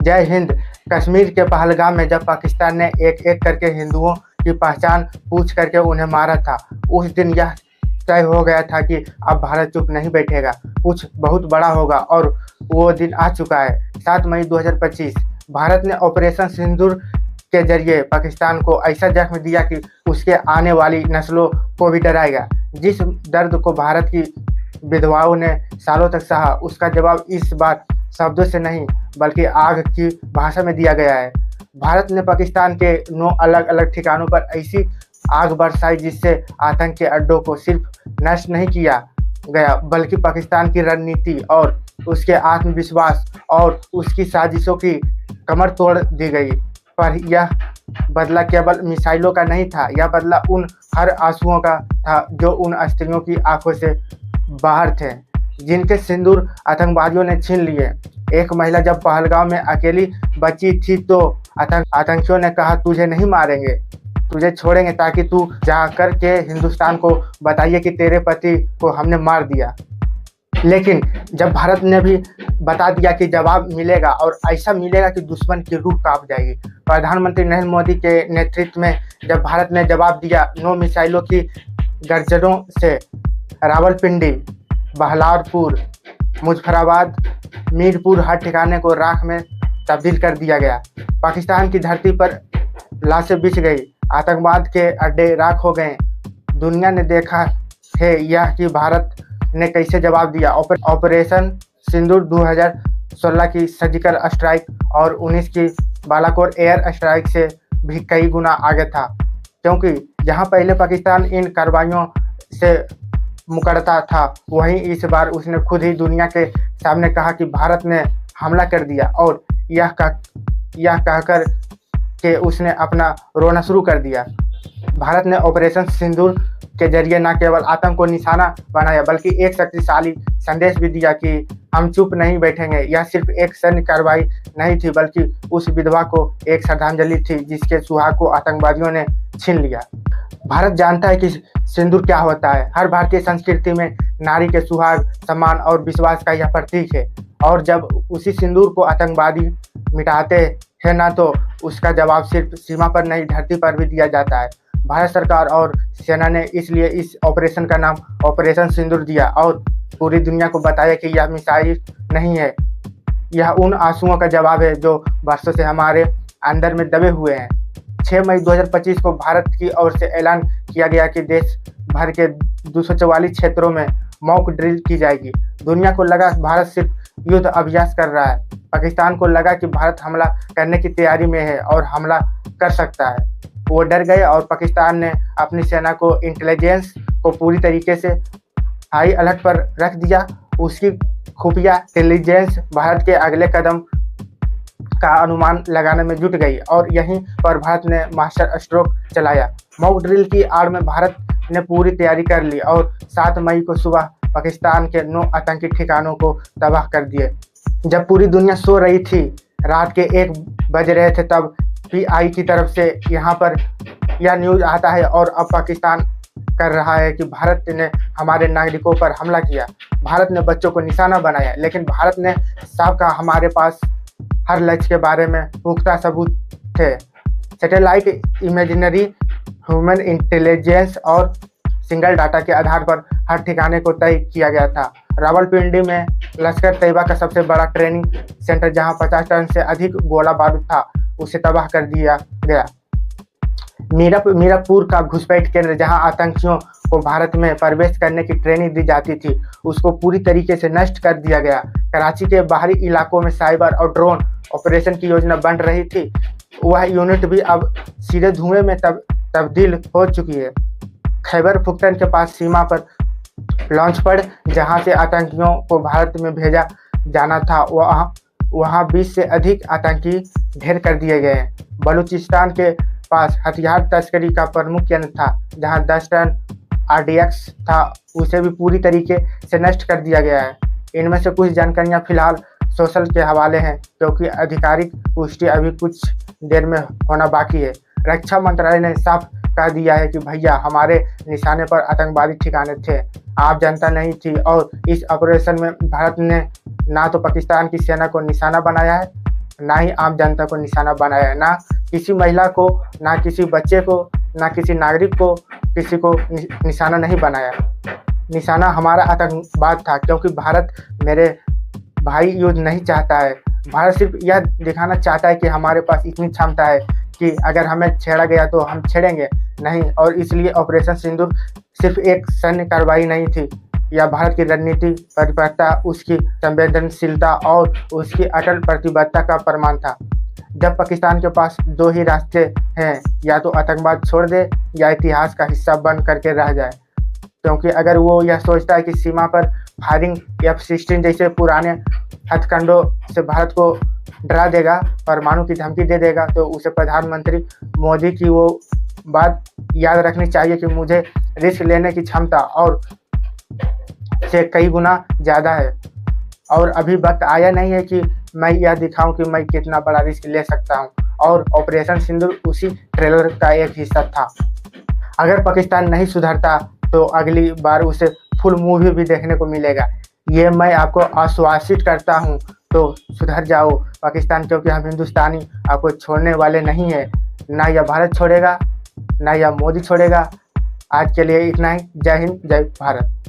जय हिंद। कश्मीर के पहलगाम में जब पाकिस्तान ने एक एक करके हिंदुओं की पहचान पूछ करके उन्हें मारा था, उस दिन यह तय हो गया था कि अब भारत चुप नहीं बैठेगा, कुछ बहुत बड़ा होगा और वो दिन आ चुका है। 7 मई 2025 भारत ने ऑपरेशन सिंदूर के जरिए पाकिस्तान को ऐसा जख्म दिया कि उसके आने वाली नस्लों को भी डराएगा। जिस दर्द को भारत की विधवाओं ने सालों तक सहा, उसका जवाब इस बार शब्दों से नहीं बल्कि आग की भाषा में दिया गया है। भारत ने पाकिस्तान के 9 अलग अलग ठिकानों पर ऐसी आग बरसाई जिससे आतंक के अड्डों को सिर्फ नष्ट नहीं किया गया बल्कि पाकिस्तान की रणनीति और उसके आत्मविश्वास और उसकी साजिशों की कमर तोड़ दी गई। पर यह बदला केवल मिसाइलों का नहीं था, यह बदला उन हर आंसुओं का था जो उन स्त्रियों की आंखों से बाहर थे, जिनके सिंदूर आतंकवादियों ने छीन लिए। एक महिला जब पहलगाम में अकेली बची थी तो आतंकियों ने कहा, तुझे नहीं मारेंगे, तुझे छोड़ेंगे ताकि तू जाकर के हिंदुस्तान को बताइए कि तेरे पति को हमने मार दिया। लेकिन जब भारत ने भी बता दिया कि जवाब मिलेगा और ऐसा मिलेगा कि दुश्मन की रूह कांप जाएगी। प्रधानमंत्री नरेंद्र मोदी के नेतृत्व में जब भारत ने जवाब दिया 9 मिसाइलों की गर्जनों से रावलपिंडी, बहलारपुर, मुजफ्फराबाद, मीरपुर हर ठिकाने को राख में तब्दील कर दिया गया। पाकिस्तान की धरती पर लाशें बिछ गई, आतंकवाद के अड्डे राख हो गए। दुनिया ने देखा है यह कि भारत ने कैसे जवाब दिया। ऑपरेशन सिंदूर 2016 की सर्जिकल स्ट्राइक और 19 की बालाकोट एयर स्ट्राइक से भी कई गुना आगे था, क्योंकि जहां पहले पाकिस्तान इन कार्रवाइयों से मुकरता था, वहीं इस बार उसने खुद ही दुनिया के सामने कहा कि भारत ने हमला कर दिया और यह कहकर के उसने अपना रोना शुरू कर दिया। भारत ने ऑपरेशन सिंदूर के जरिए न केवल आतंक को निशाना बनाया बल्कि एक शक्तिशाली संदेश भी दिया कि हम चुप नहीं बैठेंगे। यह सिर्फ एक सैन्य कार्रवाई नहीं थी बल्कि उस विधवा को एक श्रद्धांजलि थी जिसके सुहाग को आतंकवादियों ने छीन लिया। भारत जानता है कि सिंदूर क्या होता है। हर भारतीय संस्कृति में नारी के सुहाग, सम्मान और विश्वास का यह प्रतीक है, और जब उसी सिंदूर को आतंकवादी मिटाते हैं ना, तो उसका जवाब सिर्फ सीमा पर नहीं धरती पर भी दिया जाता है। भारत सरकार और सेना ने इसलिए इस ऑपरेशन का नाम ऑपरेशन सिंदूर दिया और पूरी दुनिया को बताया कि यह मिसाइल नहीं है, यह उन आंसुओं का जवाब है जो वर्षों से हमारे अंदर में दबे हुए हैं। 6 मई 2025 को भारत की ओर से ऐलान किया गया कि देश भर के 244 क्षेत्रों में मॉक ड्रिल की जाएगी। दुनिया को लगा भारत सिर्फ युद्ध अभ्यास कर रहा है, पाकिस्तान को लगा कि भारत हमला करने की तैयारी में है और हमला कर सकता है। वो डर गए और पाकिस्तान ने अपनी सेना को इंटेलिजेंस को पूरी तरीके से हाई अलर्ट पर रख दिया। उसकी खुफिया इंटेलिजेंस भारत के अगले कदम का अनुमान लगाने में जुट गई और यहीं पर भारत ने मास्टर स्ट्रोक चलाया। मॉक ड्रिल की आड़ में भारत ने पूरी तैयारी कर ली और 7 मई को सुबह पाकिस्तान के 9 आतंकी ठिकानों को तबाह कर दिए। जब पूरी दुनिया सो रही थी, रात के 1 बज रहे थे, तब PI की तरफ से यहाँ पर यह न्यूज़ आता है और अब पाकिस्तान कर रहा है कि भारत ने हमारे नागरिकों पर हमला किया, भारत ने बच्चों को निशाना बनाया। लेकिन भारत ने साफ कहा, हमारे पास हर लक्ष्य के बारे में पुख्ता सबूत थे। सैटेलाइट इमेजिनरी, ह्यूमन इंटेलिजेंस और सिंगल डाटा के आधार पर हर ठिकाने को तय किया गया था। रावलपिंडी में लश्कर तैयबा का सबसे बड़ा ट्रेनिंग सेंटर, जहां 50 टन से अधिक गोला बारूद था, उसे तबाह कर दिया गया। मीरापुर का घुसपैठ केंद्र, जहां आतंकियों को भारत में प्रवेश करने की ट्रेनिंग दी जाती थी, उसको पूरी तरीके से नष्ट कर दिया गया। कराची के बाहरी इलाकों में साइबर और ड्रोन ऑपरेशन की योजना बन रही थी, वह यूनिट भी अब सीधे धुएं में तब्दील हो चुकी है। खैबर पुख्तन के पास सीमा पर लॉन्च पैड, जहां से आतंकियों को भारत में भेजा जाना था, वहां 20 से अधिक आतंकी ढेर कर दिए गए हैं। बलूचिस्तान के पास हथियार तस्करी का प्रमुख केंद्र था, जहां 10 टन RDX था, उसे भी पूरी तरीके से नष्ट कर दिया गया है। इनमें से कुछ जानकारियां फिलहाल सोशल के हवाले हैं, क्योंकि आधिकारिक पुष्टि अभी कुछ देर में होना बाकी है। रक्षा मंत्रालय ने साफ कह दिया है कि भैया, हमारे निशाने पर आतंकवादी ठिकाने थे, आप जनता नहीं थी। और इस ऑपरेशन में भारत ने ना तो पाकिस्तान की सेना को निशाना बनाया है, ना ही आम जनता को निशाना बनाया, ना किसी महिला को, ना किसी बच्चे को, ना किसी नागरिक को, किसी को निशाना नहीं बनाया। निशाना हमारा आतंकवाद था, क्योंकि भारत मेरे भाई युद्ध नहीं चाहता है। भारत सिर्फ यह दिखाना चाहता है कि हमारे पास इतनी क्षमता है कि अगर हमें छेड़ा गया तो हम छेड़ेंगे नहीं। और इसलिए ऑपरेशन सिंदूर सिर्फ एक सैन्य कार्रवाई नहीं थी, यह भारत की रणनीति परिपक्वता, उसकी संवेदनशीलता और उसकी अटल प्रतिबद्धता का प्रमाण था। जब पाकिस्तान के पास दो ही रास्ते हैं, या तो आतंकवाद छोड़ दे या इतिहास का हिस्सा बन करके रह जाए। क्योंकि अगर वो यह सोचता है कि सीमा पर फायरिंग F-16 जैसे पुराने हथकंडों से भारत को डरा देगा, परमाणु की धमकी दे देगा, तो उसे प्रधानमंत्री मोदी की वो बात याद रखनी चाहिए कि मुझे रिस्क लेने की क्षमता और से कई गुना ज़्यादा है। और अभी वक्त आया नहीं है कि मैं यह दिखाऊं कि मैं कितना बड़ा रिस्क ले सकता हूं। और ऑपरेशन सिंदूर उसी ट्रेलर का एक हिस्सा था। अगर पाकिस्तान नहीं सुधरता तो अगली बार उसे फुल मूवी भी देखने को मिलेगा, ये मैं आपको आश्वासित करता हूं। तो सुधर जाओ पाकिस्तान, क्योंकि हम हिंदुस्तानी आपको छोड़ने वाले नहीं है। ना यह भारत छोड़ेगा, ना यह मोदी छोड़ेगा। आज के लिए इतना ही। जय हिंद, जय भारत।